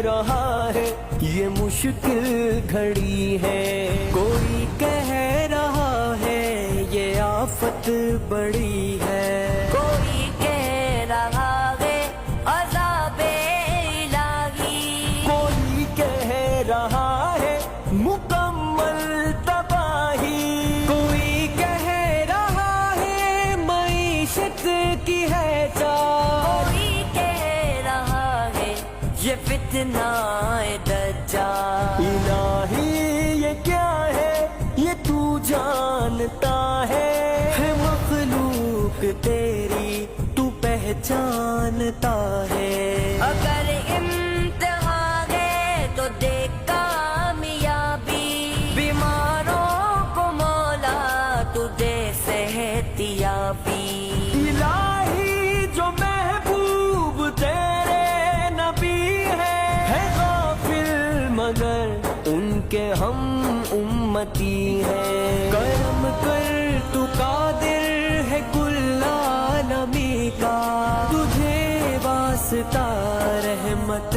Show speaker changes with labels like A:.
A: رہا ہے یہ مشکل گھڑی ہے، کوئی کہہ رہا ہے یہ آفت بڑی ہے،
B: کوئی کہہ رہا ہے عذاب الہی،
A: کوئی کہہ رہا ہے مکمل تباہی، کوئی کہہ رہا ہے معیشت کی ہے چار،
B: کوئی کہہ رہا ہے یہ فتنہ دجال،
A: الہی یہ کیا ہے یہ تو جانتا ہے مخلوق تیری تو پہچانتا ہے،
B: اگر امتحان ہے تو دیکھ کامیابی، بیماروں کو مولا تو دے صحت یابی،
A: الہی جو محبوب تیرے نبی ہے غافل مگر ان کے ہم امتی ہیں، کرم کر تو قادر ہے کل عالمی کا، تجھے واسطہ رحمت